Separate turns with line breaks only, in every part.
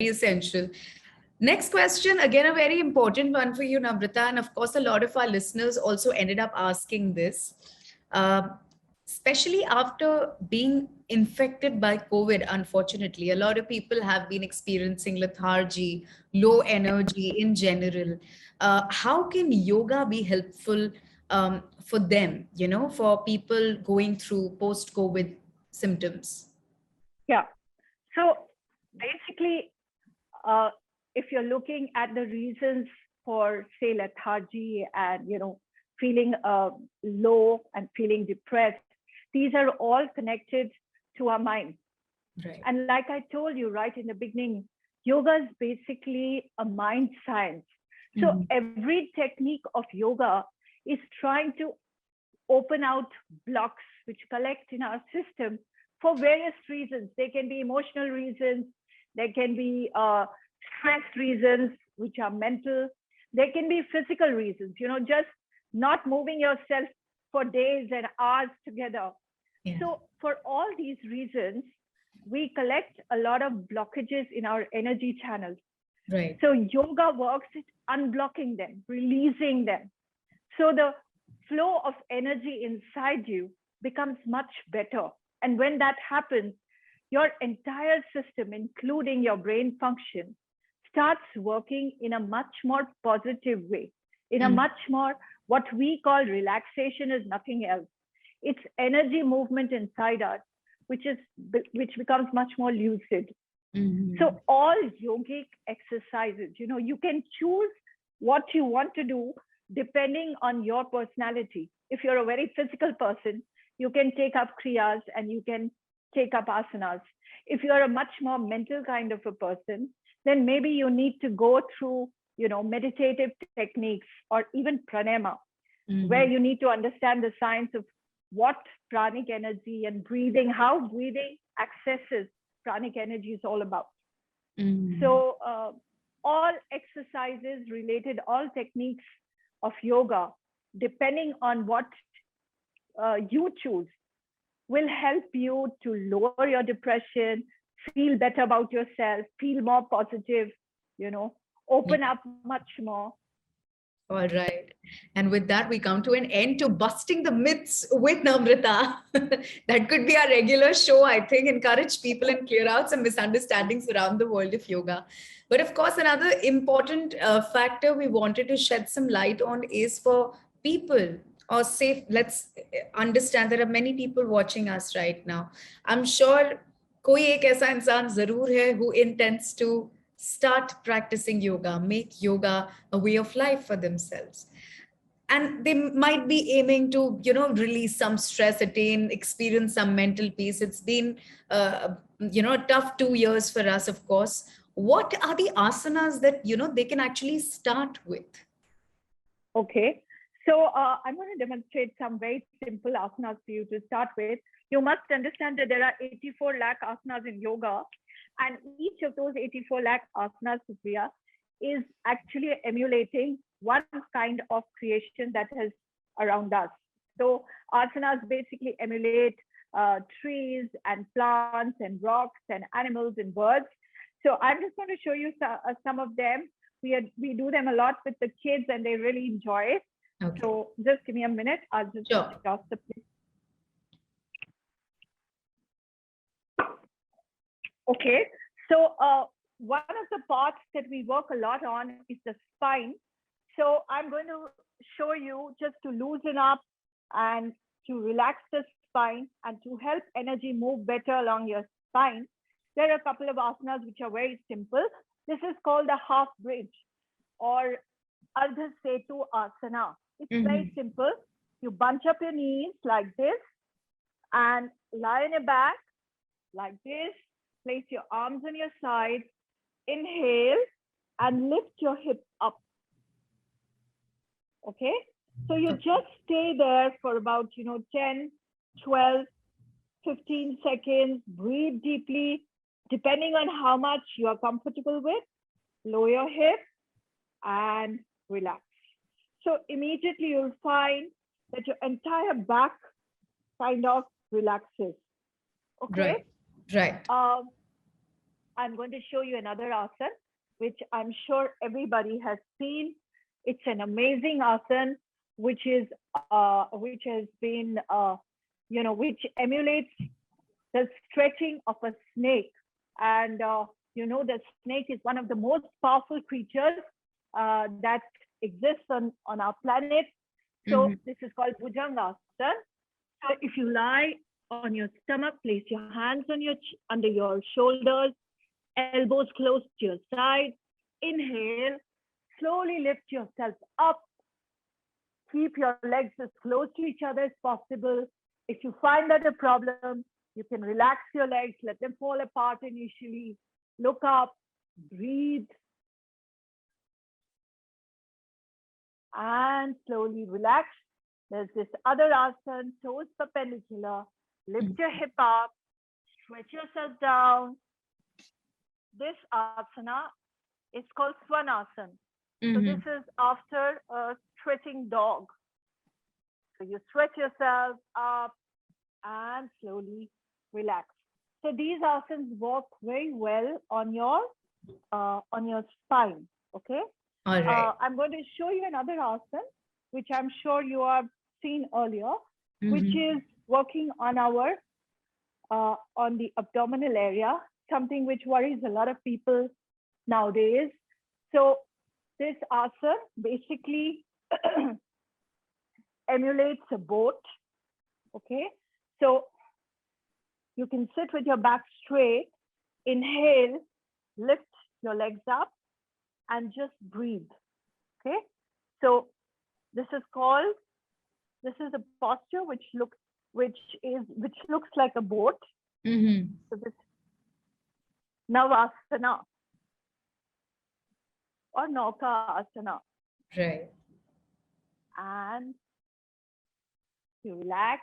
be essential. Next question, again, a very important one for you, Namrata. And of course, a lot of our listeners also ended up asking this, uh, especially after being infected by COVID. Unfortunately, a lot of people have been experiencing lethargy, low energy in general. How can yoga be helpful for them, for people going through post-COVID symptoms?
Yeah. So basically, uh, if you're looking at the reasons for, say, lethargy and, feeling low and feeling depressed, these are all connected to our mind.
Right.
And like I told you right in the beginning, yoga is basically a mind science. So every technique of yoga is trying to open out blocks which collect in our system for various reasons. There can be emotional reasons, there can be stress reasons, which are mental, there can be physical reasons, just not moving yourself for days and hours together.
Yeah.
So for all these reasons, we collect a lot of blockages in our energy channels.
Right.
So yoga works at unblocking them, releasing them. So the flow of energy inside you becomes much better. And when that happens, your entire system, including your brain function, starts working in a much more positive way, in a much more, what we call relaxation is nothing else. It's energy movement inside us, which becomes much more lucid. So all yogic exercises, you can choose what you want to do depending on your personality. If you're a very physical person, you can take up kriyas and you can take up asanas. If you're a much more mental kind of a person, then maybe you need to go through, meditative techniques or even pranayama, where you need to understand the science of what pranic energy and breathing, how breathing accesses pranic energy is all about. So all exercises related, all techniques of yoga, depending on what you choose, will help you to lower your depression, feel better about yourself, feel more positive, open up much more.
All right. And with that, we come to an end to busting the myths with Namrata. That could be our regular show, I think, encourage people and clear out some misunderstandings around the world of yoga. But of course, another important factor we wanted to shed some light on is for people, or say, let's understand there are many people watching us right now. I'm sure कोई एक ऐसा इंसान जरूर है who intends to start practicing yoga, make yoga a way of life for themselves. And they might be aiming to, release some stress, experience some mental peace. It's been, a tough 2 years for us, of course. What are the asanas that, they can actually start with?
Okay. So I'm going to demonstrate some very simple asanas for you to start with. You must understand that there are 84 lakh asanas in yoga, and each of those 84 lakh asanas, Supriya, is actually emulating one kind of creation that is around us. So asanas basically emulate trees and plants and rocks and animals and birds. So I'm just going to show you some of them. We do them a lot with the kids and they really enjoy it.
Okay.
So just give me a minute. I'll just adjust the place. Okay. So one of the parts that we work a lot on is the spine. So I'm going to show you just to loosen up and to relax the spine and to help energy move better along your spine. There are a couple of asanas which are very simple. This is called the half bridge or Ardha Setu Asana. It's very simple. You bunch up your knees like this and lie on your back like this. Place your arms on your side. Inhale and lift your hips up. Okay. So you just stay there for about, 10, 12, 15 seconds. Breathe deeply, depending on how much you are comfortable with. Lower your hips and relax. So immediately you'll find that your entire back kind of relaxes. Okay.
Right.
I'm going to show you another asana, which I'm sure everybody has seen. It's an amazing asana, which has been, which emulates the stretching of a snake. And, the snake is one of the most powerful creatures that exists on our planet. So this is called Bhujangasana. So if you lie on your stomach, place your hands on under your shoulders, elbows close to your side. Inhale, slowly lift yourself up. Keep your legs as close to each other as possible. If you find that a problem, you can relax your legs, let them fall apart initially. Look up, breathe, and slowly relax. There's this other asana, toes perpendicular. Lift your hip up, stretch yourself down. This asana is called Swanasana. So this is after a stretching dog. So you stretch yourself up and slowly relax. So these asanas work very well on your spine. Okay.
All right.
I'm going to show you another asana, which I'm sure you have seen earlier, which is working on our on the abdominal area, something which worries a lot of people nowadays. So this asana basically emulates a boat. Okay, so you can sit with your back straight, inhale, lift your legs up, and just breathe. Okay, so this is a posture which looks like a boat. So this Navasana or Nauka Asana.
Right.
And you relax.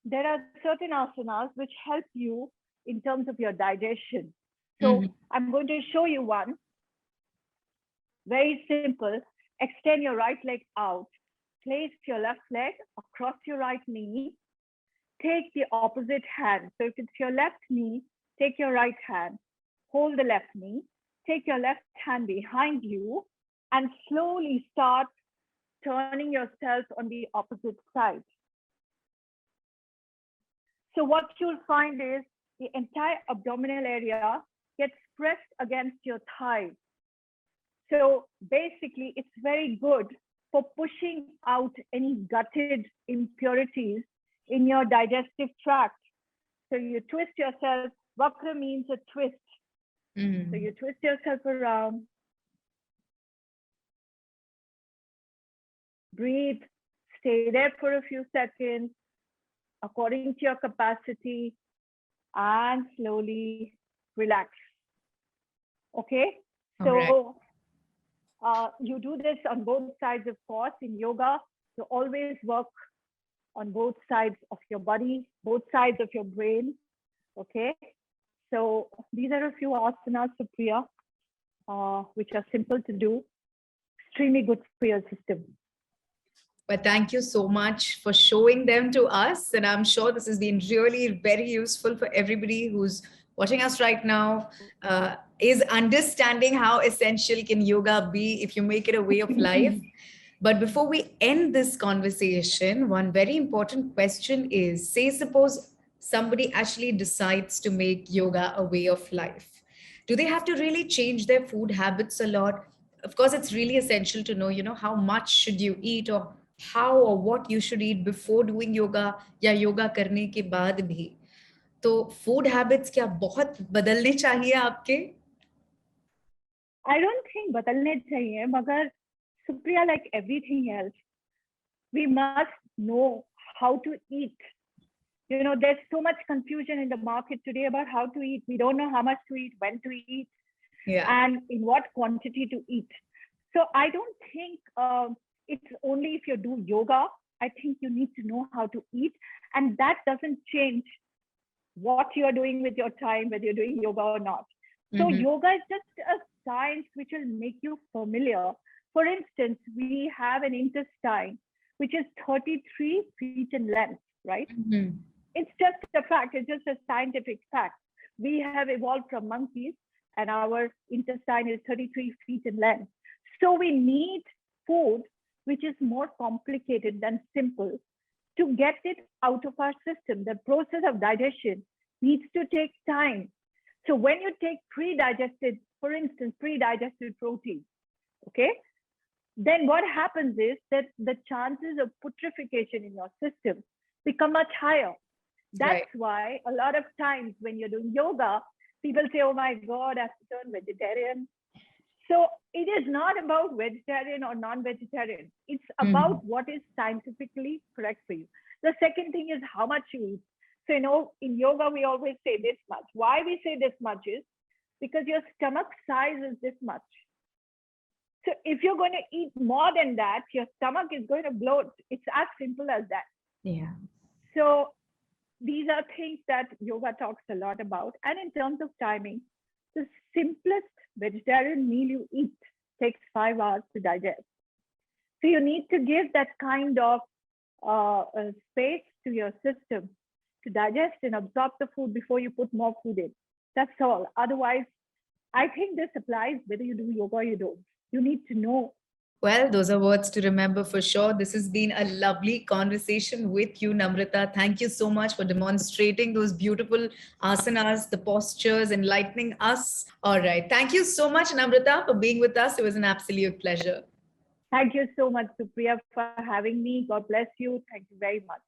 There are certain asanas which help you in terms of your digestion. So I'm going to show you one. Very simple. Extend your right leg out. Place your left leg across your right knee. Take the opposite hand. So if it's your left knee, take your right hand. Hold the left knee. Take your left hand behind you and slowly start turning yourself on the opposite side. So what you'll find is the entire abdominal area gets pressed against your thighs. So basically, it's very good for pushing out any gutted impurities in your digestive tract. So you twist yourself. Vakra means a twist. So you twist yourself around. Breathe. Stay there for a few seconds according to your capacity and slowly relax. Okay? So you do this on both sides, of course. In yoga, you always work on both sides of your body, both sides of your brain. Okay? So these are a few asanas, Supriya, which are simple to do, extremely good for your system.
But thank you so much for showing them to us. And I'm sure this has been really very useful for everybody who's watching us right now, is understanding how essential can yoga be if you make it a way of life. But before we end this conversation, one very important question is, say, suppose somebody actually decides to make yoga a way of life. Do they have to really change their food habits a lot? Of course, it's really essential to know, how much should you eat or how or what you should eat before doing yoga या yoga करने के बाद भी. तो food habits क्या बहुत बदलने चाहिए आपके?
I don't think बदलने चाहिए, मगर Supriya, like everything else, we must know how to eat. There's so much confusion in the market today about how to eat. We don't know how much to eat, when to eat, and in what quantity to eat. So I don't think it's only if you do yoga. I think you need to know how to eat, and that doesn't change what you're doing with your time, whether you're doing yoga or not. So yoga is just a science which will make you familiar. For instance, we have an intestine, which is 33 feet in length, right? It's just a fact. It's just a scientific fact. We have evolved from monkeys, and our intestine is 33 feet in length. So we need food which is more complicated than simple to get it out of our system. The process of digestion needs to take time. So when you take pre-digested, for instance, pre-digested protein, okay, then what happens is that the chances of putrefaction in your system become much higher. That's why a lot of times when you're doing yoga, people say, oh my God, I have to turn vegetarian. So it is not about vegetarian or non-vegetarian. It's about what is scientifically correct for you. The second thing is how much you eat. So, you know, in yoga, we always say this much. Why we say this much is because your stomach size is this much. So if you're going to eat more than that, your stomach is going to bloat. It's as simple as that.
Yeah.
So these are things that yoga talks a lot about. And in terms of timing, the simplest vegetarian meal you eat takes 5 hours to digest. So you need to give that kind of space to your system to digest and absorb the food before you put more food in. That's all. Otherwise, I think this applies whether you do yoga or you don't. You need to know.
Well, those are words to remember for sure. This has been a lovely conversation with you, Namrata. Thank you so much for demonstrating those beautiful asanas, the postures, enlightening us. All right. Thank you so much, Namrata, for being with us. It was an absolute pleasure.
Thank you so much, Supriya, for having me. God bless you. Thank you very much.